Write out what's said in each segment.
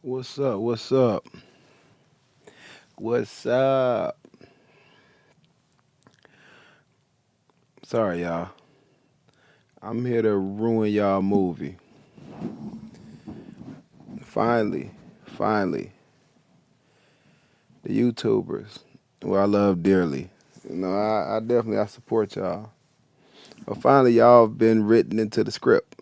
What's up? What's up? What's up? Sorry, y'all. I'm here to ruin y'all movie. Finally, finally, the YouTubers, who I love dearly. I definitely I support y'all. But finally, y'all have been written into the script.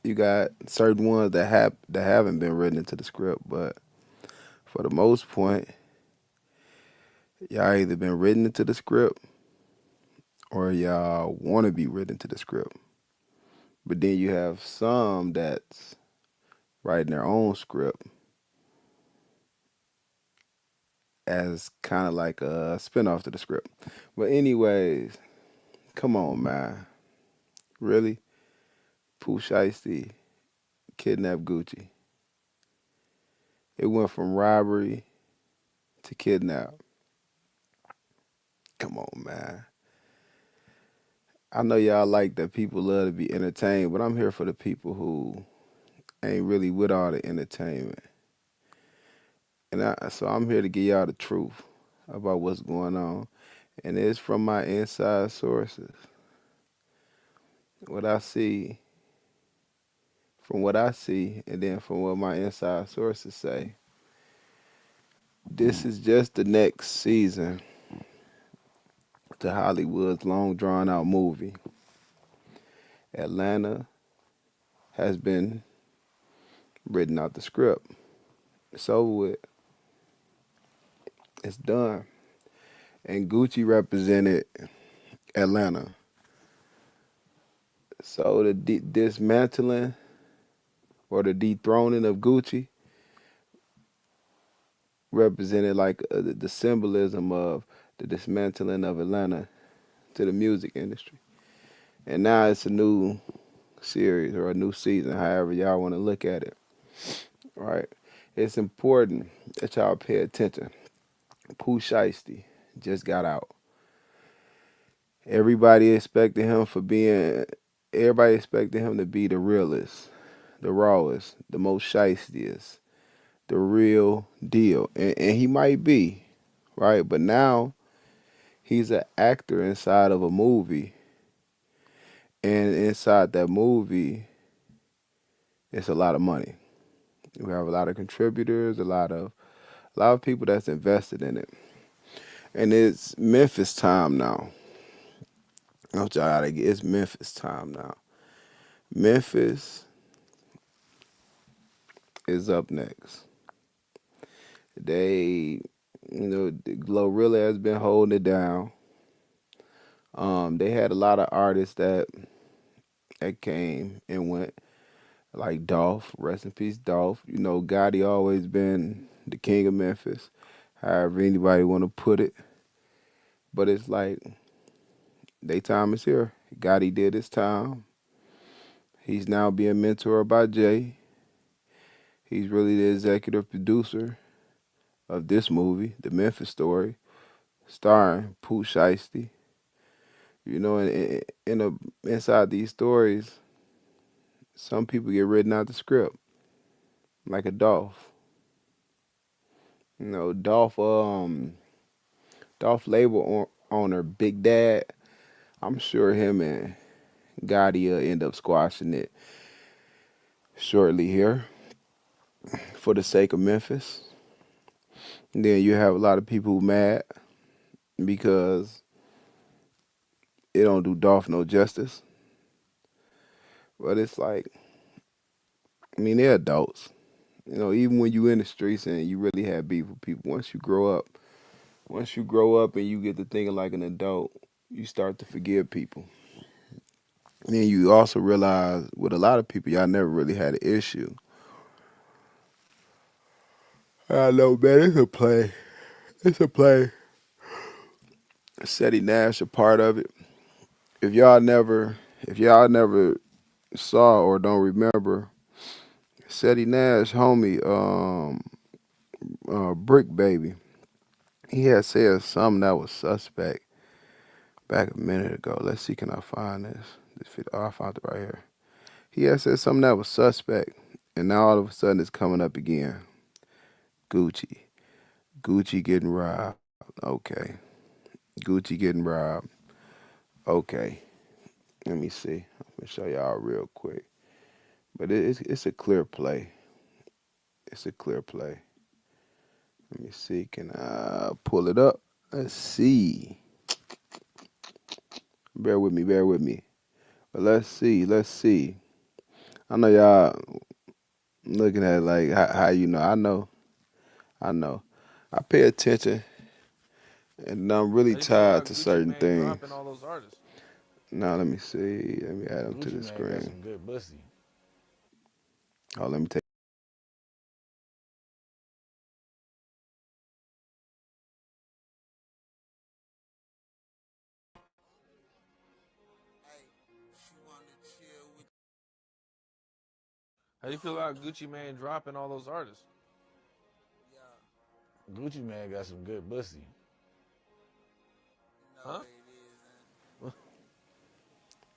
You got certain ones that haven't been written into the script, but for the most point, y'all either been written into the script or y'all want to be written into the script. But then you have some that's writing their own script as kind of like a spinoff to the script. But anyways, come on, man. Really? Pooh Shiesty kidnapped Gucci. It went from robbery to kidnap. Come on, man. I know y'all like that people love to be entertained, but I'm here for the people who ain't really with all the entertainment. So I'm here to give y'all the truth about what's going on. And it's from my inside sources. What I see, from what I see, and then from what my inside sources say. This is just the next season to Hollywood's long drawn out movie. Atlanta has been written out the script. It's over with. It's done. And Gucci represented Atlanta. So the dismantling or the dethroning of Gucci represented like the symbolism of the dismantling of Atlanta to the music industry. And now it's a new series or a new season, however y'all want to look at it. Right? It's important that y'all pay attention. Pooh Shiesty just got out. Everybody expected him for being. Everybody expected him to be the realest, the rawest, the most shiestiest, the real deal, and he might be, right? But now he's an actor inside of a movie, and inside that movie, it's a lot of money. We have a lot of contributors, a lot of people that's invested in it. And it's Memphis time now. I want y'all gotta get it's Memphis time now. Memphis is up next. They Glorilla has been holding it down. They had a lot of artists that came and went, like Dolph, rest in peace, Dolph. Gotti always been the king of Memphis, however anybody want to put it. But it's like they time is here. Gotti did his time. He's now being mentored by Jay. He's really the executive producer of this movie, The Memphis Story, starring Pooh Shiesty. Inside these stories, some people get written out the script, like a Dolph. Dolph label owner, Big Dad. I'm sure him and Gotti will end up squashing it shortly here for the sake of Memphis. And then you have a lot of people mad because it don't do Dolph no justice. But it's like, I mean, they're adults. Even when you in the streets and you really have beef with people, once you grow up and you get to thinking like an adult, you start to forgive people. And then you also realize with a lot of people, y'all never really had an issue. I know, man, it's a play. It's a play. Seti Nash a part of it. If y'all never saw or don't remember, Seti Nash, homie, Brick Baby, he had said something that was suspect back a minute ago. Let's see, can I find this? This video? Oh, I found it right here. He had said something that was suspect, And now all of a sudden it's coming up again. Gucci. Gucci getting robbed. Okay. Gucci getting robbed. Okay. Let me see. I'm gonna show y'all real quick. But it's a clear play. It's a clear play. Let me see. Can I pull it up? Let's see. Bear with me. Bear with me. But let's see. Let's see. I know y'all looking at it like how you know. I know. I know. I pay attention, and I'm really How you feel tied about to Gucci certain Mane things. dropping all those artists? Now let me see. Let me add them to Gucci the Mane got screen. some good pussy. Oh, let me take. How you feel about Gucci Mane dropping all those artists? Gucci Mane got some good pussy. Huh?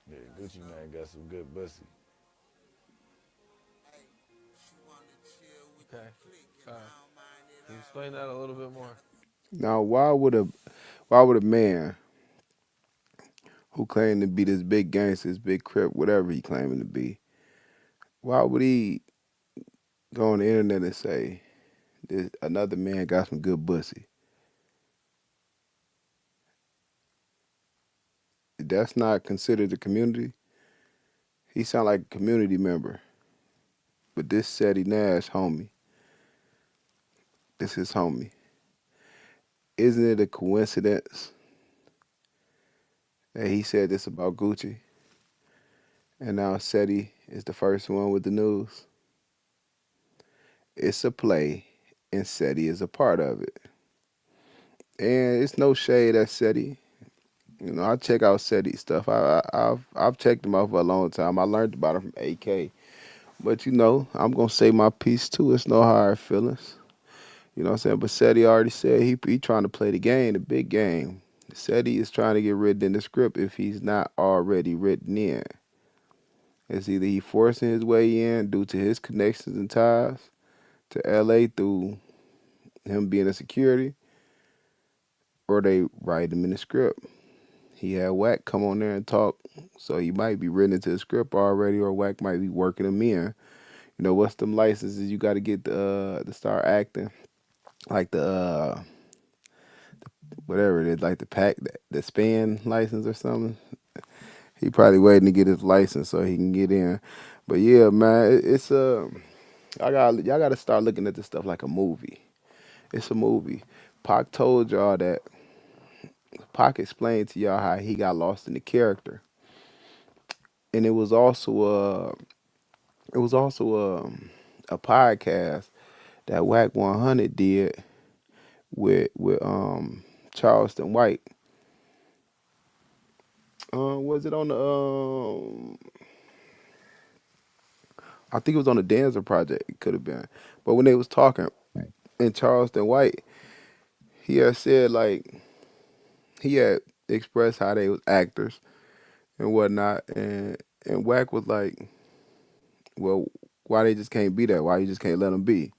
Yeah, Gucci Mane got some good pussy. Okay. Can you explain that a little bit more? Now, why would a man who claimed to be this big gangster, this big crip, whatever he claiming to be, why would he go on the internet and say this another man got some good pussy? That's not considered a community. He sound like a community member. But this Seti Nash homie, this is homie. Isn't it a coincidence that he said this about Gucci and now Seti is the first one with the news? It's a play and Seti is a part of it. And it's no shade at Seti. You know, I check out Seti stuff. I've checked him out for a long time. I learned about him from AK. But you know, I'm gonna say my piece too. It's no hard feelings. You know what I'm saying? But Seti already said he trying to play the game, the big game. Seti is trying to get written in the script if he's not already written in. It's either he forcing his way in due to his connections and ties to LA through him being a security, or they write him in the script. He had Wack come on there and talk, so he might be written into the script already, or Wack might be working him in. You know, what's them licenses you got to get to start acting? Like the whatever it is, like the pack, the span license or something. He probably waiting to get his license so he can get in. But yeah, man, it's y'all got to start looking at this stuff like a movie. It's a movie. Pac told y'all that. Pac explained to y'all how he got lost in the character, and it was also a podcast that Whack 100 did with Charleston White. Was it on the I think it was on the Dancer project. It could have been, but when they was talking, and Charleston White, he had said like he had expressed how they was actors and whatnot, and Wack was like, well, why they just can't be that? Why you just can't let them be?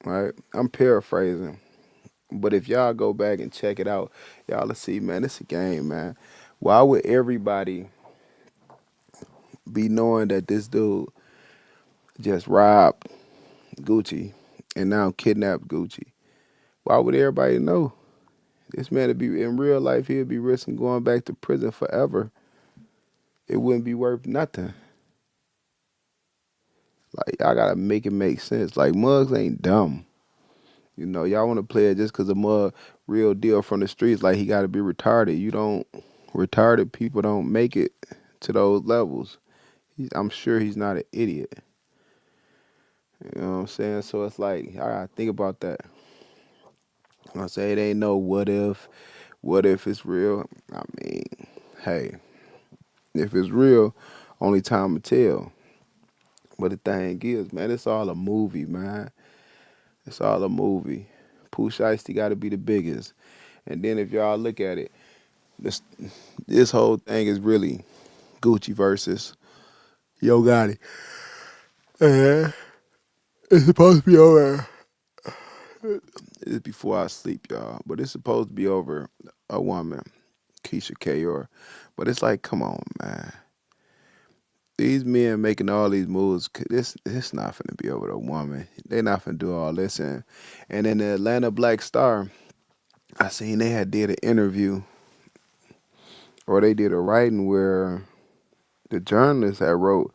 Right? I'm paraphrasing, but if y'all go back and check it out, y'all will see, man, it's a game, man. Why would everybody be knowing that this dude just robbed Gucci and now kidnapped Gucci? Why would everybody know? This man would be in real life, he'd be risking going back to prison forever. It wouldn't be worth nothing. Like y'all gotta make it make sense. Like mugs ain't dumb. You know, y'all want to play it just because a mug real deal from the streets. Like he got to be retarded. You don't retarded people don't make it to those levels. I'm sure he's not an idiot. You know what I'm saying? So it's like I gotta think about that. I say it ain't no what if. What if it's real? I mean, hey, if it's real, only time will tell. But the thing is, man, it's all a movie, man. It's all a movie. Pooh Shiesty got to be the biggest. And then if y'all look at it, this this whole thing is really Gucci versus Yo Gotti. Uh, it's supposed to be over. It's before I sleep, y'all. But it's supposed to be over a woman, Keisha Kayor. But it's like, come on, man. These men making all these moves, this not finna be over a woman. They not finna do all this. And in the Atlanta Black Star, I seen they had did an interview or they did a writing where the journalist had wrote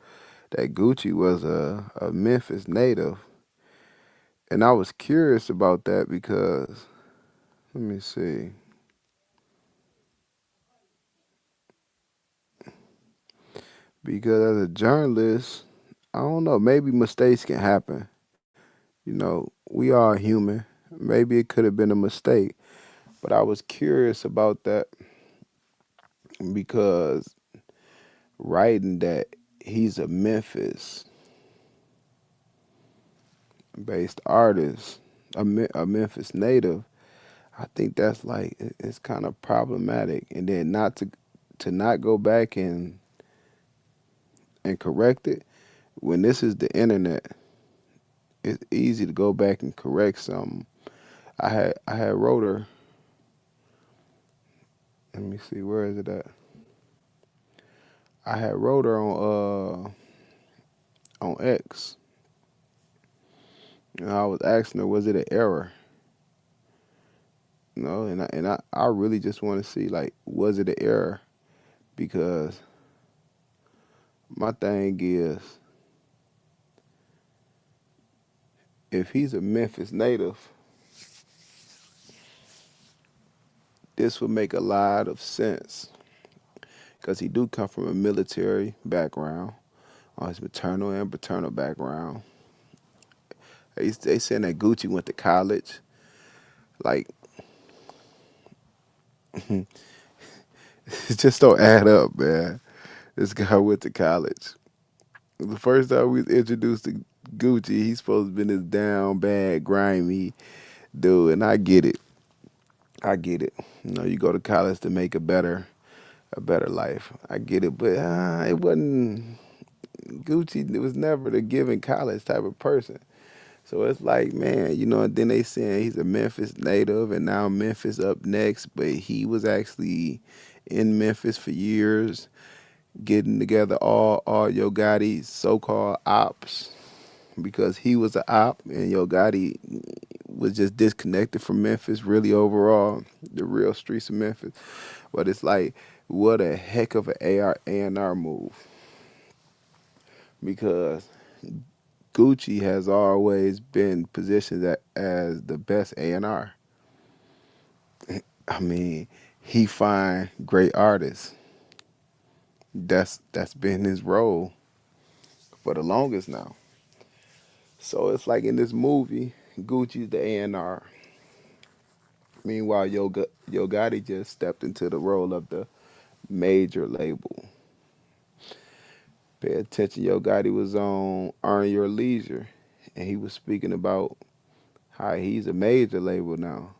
that Gucci was a Memphis native. And I was curious about that because, let me see. Because as a journalist, I don't know, maybe mistakes can happen. You know, we are human. Maybe it could have been a mistake. But I was curious about that because writing that he's a Memphis based artist, a Memphis native, I think that's like it's kind of problematic. And then not to not go back and correct it when this is the internet. It's easy to go back and correct something. I had wrote her. Let me see, where is it at? I had wrote her on X. And I was asking her, was it an error? You know, and I really just want to see like, was it an error? Because my thing is, if he's a Memphis native, this would make a lot of sense. Because he do come from a military background, on his maternal and paternal background. They saying that Gucci went to college. Like, it just don't add up, man. This guy went to college. The first time we was introduced to Gucci, he's supposed to be this down bad, grimy dude, and I get it. I get it. You know, you go to college to make a better life. I get it, but it wasn't Gucci. It was never the giving college type of person. So it's like, man, you know, and then they saying he's a Memphis native, and now Memphis up next, but he was actually in Memphis for years, getting together all Yo Gotti's so-called ops because he was a op and Yo Gotti was just disconnected from Memphis really overall, the real streets of Memphis. But it's like, what a heck of an A&R move because Gucci has always been positioned as the best A&R. I mean, he find great artists. That's been his role for the longest now. So it's like in this movie, Gucci's the A&R. Meanwhile, Yo Gotti just stepped into the role of the major label. Pay attention, Yo Gotti was on Earn Your Leisure, and he was speaking about how he's a major label now.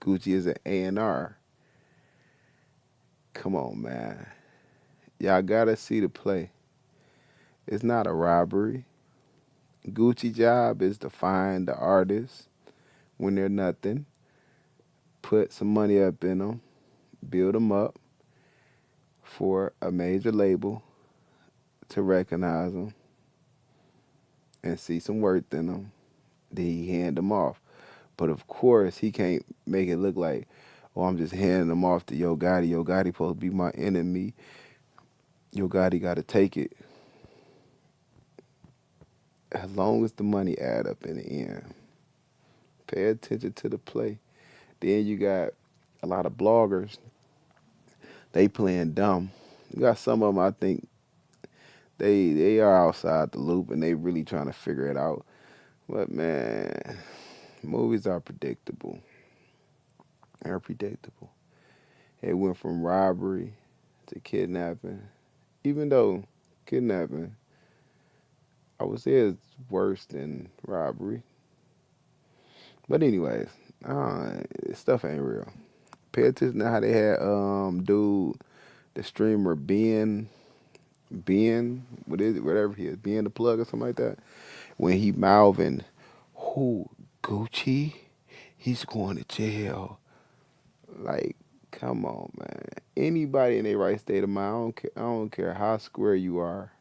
Gucci is an A&R. Come on, man. Y'all gotta see the play. It's not a robbery. Gucci job is to find the artists when they're nothing, put some money up in them, build them up for a major label to recognize them and see some worth in them. Then he hand them off. But of course, he can't make it look like, oh, I'm just handing them off to Yo Gotti. Yo Gotti supposed to be my enemy. Yo Gotti got to take it as long as the money add up in the end. Pay attention to the play. Then you got a lot of bloggers. They playing dumb. You got some of them. I think they are outside the loop and they really trying to figure it out. But man, movies are predictable. They're predictable. It went from robbery to kidnapping. Even though kidnapping, I would say it's worse than robbery. But anyways, stuff ain't real. Pay attention to how they had dude, the streamer Ben being what is it, whatever he is, being the plug or something like that. When he mouthing, who Gucci, he's going to jail. Like, come on, man. Anybody in their right state of mind, I don't care. I don't care how square you are,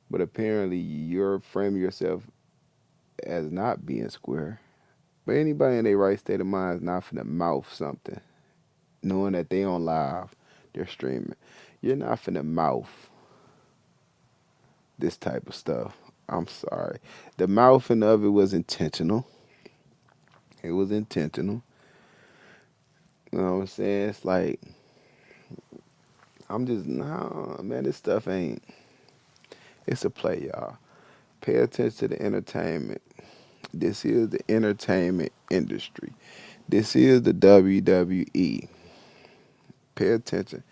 but apparently you're framing yourself as not being square. But anybody in their right state of mind is not finna mouth something, knowing that they on live, they're streaming. You're not finna mouth this type of stuff. I'm sorry. The mouthing of it was intentional. It was intentional. You know what I'm saying? It's like I'm just nah, man. This stuff ain't. It's a play, y'all. Pay attention to the entertainment. This is the entertainment industry. This is the WWE. Pay attention.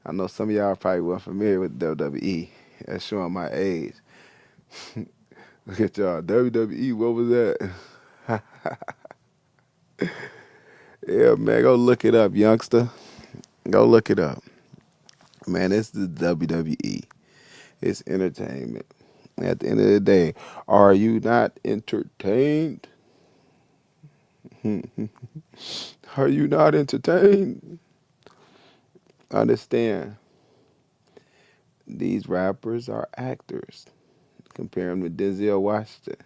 I know some of y'all probably weren't familiar with WWE. That's showing my age. Look at y'all. WWE, what was that? Yeah, man, go look it up, youngster. Go look it up. Man, it's the WWE. It's entertainment. At the end of the day, are you not entertained? Are you not entertained? Understand, these rappers are actors. Compare them to Denzel Washington.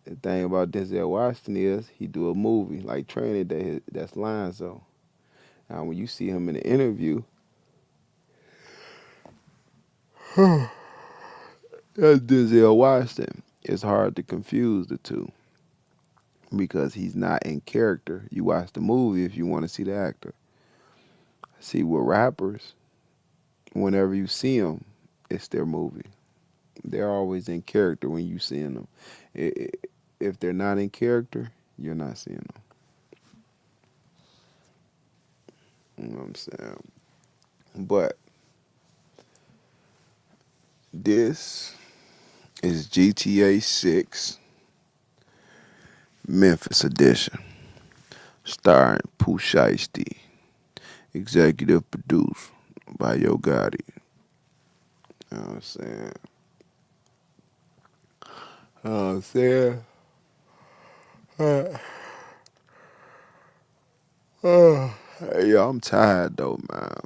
The thing about Denzel Washington is he do a movie like Training Day. That's Lonzo. Now, when you see him in an interview, that's Denzel Washington. It's hard to confuse the two because he's not in character. You watch the movie if you want to see the actor. See, with rappers, whenever you see them, it's their movie. They're always in character when you seeing them. If they're not in character, you're not seeing them. You know what I'm saying? But this is GTA 6 Memphis Edition, starring Pooh Shiesty, executive produced by Yo Gotti. You know what I'm saying? You know what I'm saying? Hey, yo, I'm tired though, man.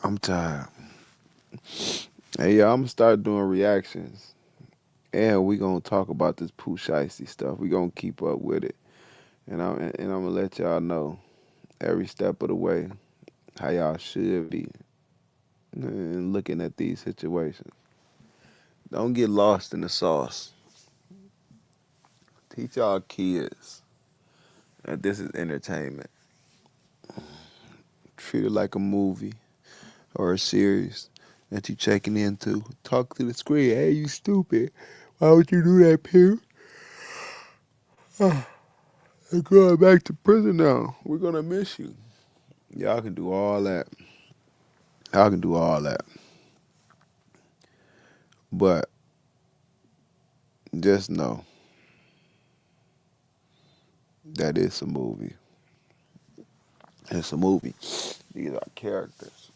I'm tired. Hey, yo, I'm gonna start doing reactions. And we gonna talk about this Pooh Shiesty stuff. We gonna keep up with it. And I'm gonna let y'all know every step of the way how y'all should be in looking at these situations. Don't get lost in the sauce. Teach y'all kids that this is entertainment. Treat it like a movie or a series that you checking into. Talk to the screen. Hey, you stupid. Why would you do that, Pew? You're going back to prison now. We're gonna miss you. Y'all can do all that. Y'all can do all that. But just know that it's a movie. It's a movie. These are characters.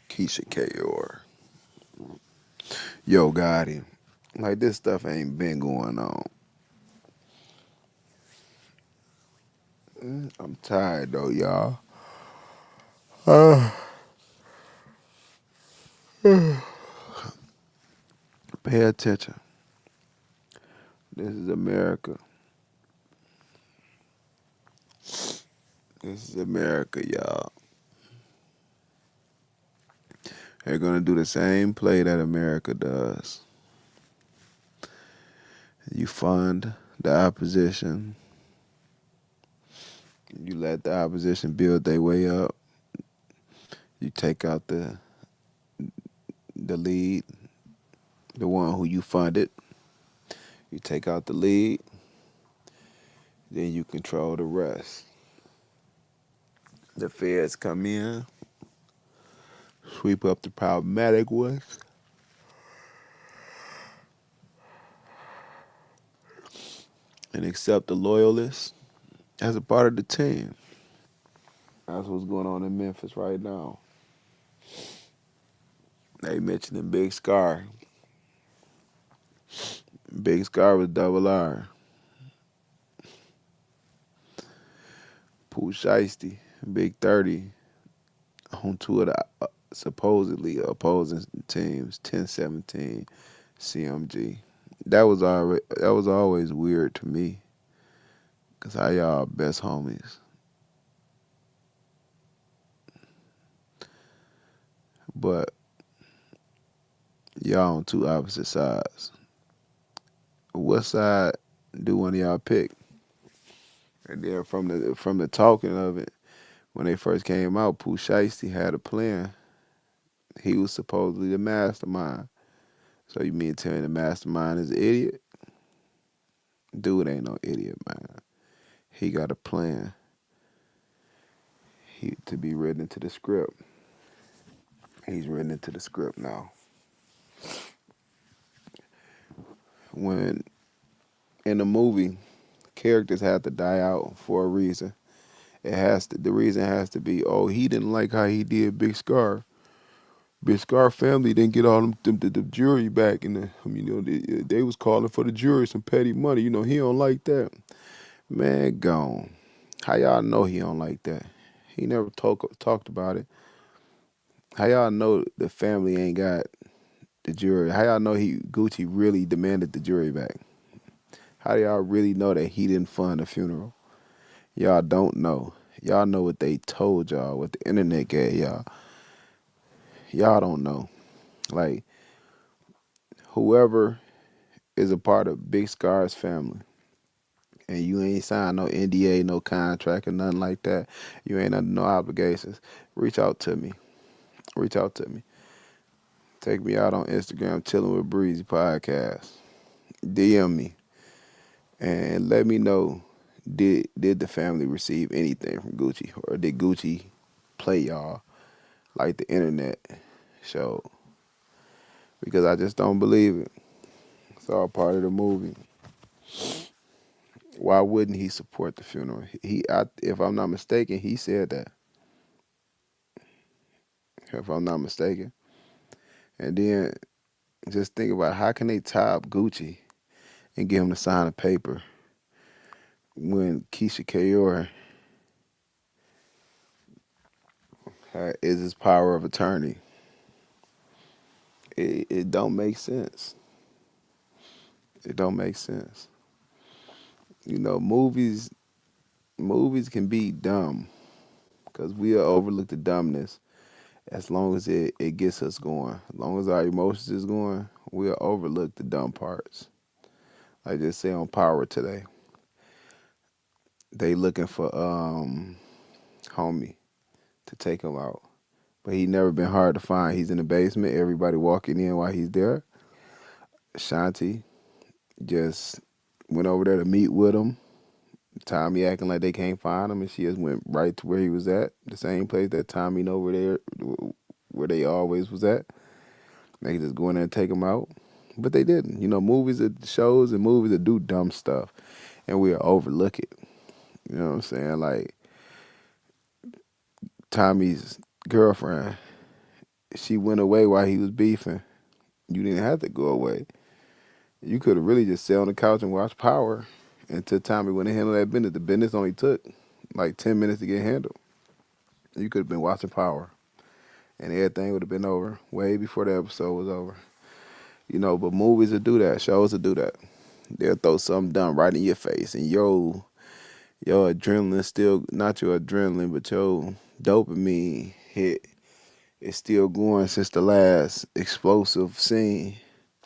Keisha K. or Yo Gotti. Like this stuff ain't been going on. I'm tired though, y'all. Pay attention. This is America. This is America, y'all. They're gonna do the same play that America does. You fund the opposition. You let the opposition build their way up. You take out the lead, the one who you funded. You take out the lead, then you control the rest. The feds come in, sweep up the problematic ones, and accept the loyalists as a part of the team. That's what's going on in Memphis right now. They mentioning Big Scar. Big Scar was double R. Pooh Shiesty, Big 30 on two of the supposedly opposing teams, 10-17 CMG. That was always weird to me, cause how y'all best homies, but y'all on two opposite sides. What side do one of y'all pick? And then from the talking of it, when they first came out, Pooh Shiesty had a plan. He was supposedly the mastermind. So you mean tell me the mastermind is an idiot? Dude ain't no idiot, man. He got a plan. He to be written into the script. He's written into the script now. When in the movie, characters have to die out for a reason. The reason has to be, oh, he didn't like how he did Big Scar. Big Scar family didn't get all the jury back, and they was calling for the jury some petty money. He don't like that. Man, gone. How y'all know he don't like that? He never talked about it. How y'all know the family ain't got the jury? How y'all know Gucci really demanded the jury back? How do y'all really know that he didn't fund the funeral? Y'all don't know. Y'all know what they told y'all, what the internet gave y'all. Y'all don't know. Like, whoever is a part of Big Scar's family, and you ain't signed no NDA, no contract, or nothing like that, you ain't under no obligations, reach out to me. Reach out to me. Take me out on Instagram, Chilling with Breezy Podcast. DM me and let me know, did the family receive anything from Gucci, or did Gucci play y'all like the internet showed? Because I just don't believe it. It's all part of the movie. Why wouldn't he support the funeral? If I'm not mistaken, he said that. If I'm not mistaken, and then just think about, how can they tie up Gucci and get him to sign a paper when Keisha Kayor is his power of attorney? It don't make sense. It don't make sense. Movies can be dumb because we'll overlook the dumbness as long as it gets us going. As long as our emotions is going, we'll overlook the dumb parts. Like just say on Power today, they looking for homie to take him out, but he never been hard to find. He's in the basement. Everybody walking in while he's there. Shanti just went over there to meet with him. Tommy acting like they can't find him, and she just went right to where he was at, the same place that Tommy over there, where they always was at. They could just go in there and take him out, but they didn't. Shows and movies that do dumb stuff, and we'll overlook it. You know what I'm saying? Like Tommy's girlfriend, she went away while he was beefing. You didn't have to go away. You could have really just sat on the couch and watched Power until Tommy went and handled that business. The business only took like 10 minutes to get handled. You could have been watching Power, and everything would have been over way before the episode was over. But movies will do that. Shows will do that. They'll throw something dumb right in your face, and your adrenaline still, not your adrenaline, but your dopamine hit is still going since the last explosive scene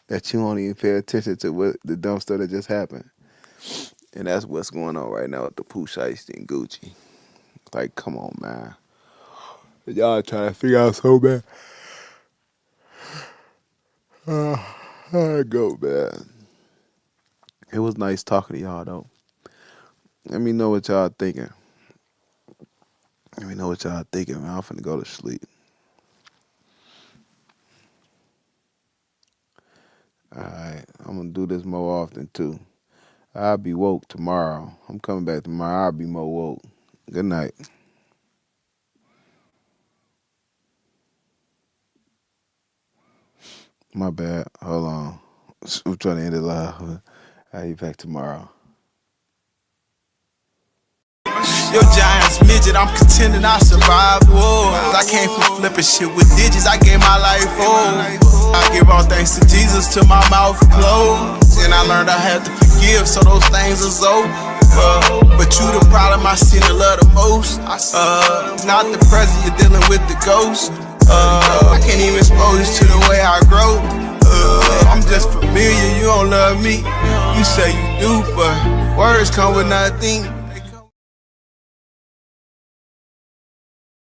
that you don't even pay attention to what the dumb stuff that just happened. And that's what's going on right now with the Pooh Shiesty and Gucci. Like, come on, man. Y'all trying to figure out so bad. I go, man. It was nice talking to y'all, though. Let me know what y'all thinking. Let me know what y'all thinking, man. I'm finna go to sleep. Alright, I'm gonna do this more often, too. I'll be woke tomorrow. I'm coming back tomorrow. I'll be more woke. Good night. My bad. Hold on. I'm trying to end it live. I'll be back tomorrow. Yo, Giants midget, I'm contending I survived wars. I came from flipping shit with digits, I gave my life for. I give all thanks to Jesus till my mouth closed. And I learned I had to forgive, so those things is over. But you the problem I seen and love the most. Not the present, you're dealing with the ghost. I can't even expose you to the way I grow. I'm just familiar, you don't love me. You say you do, but words come with nothing.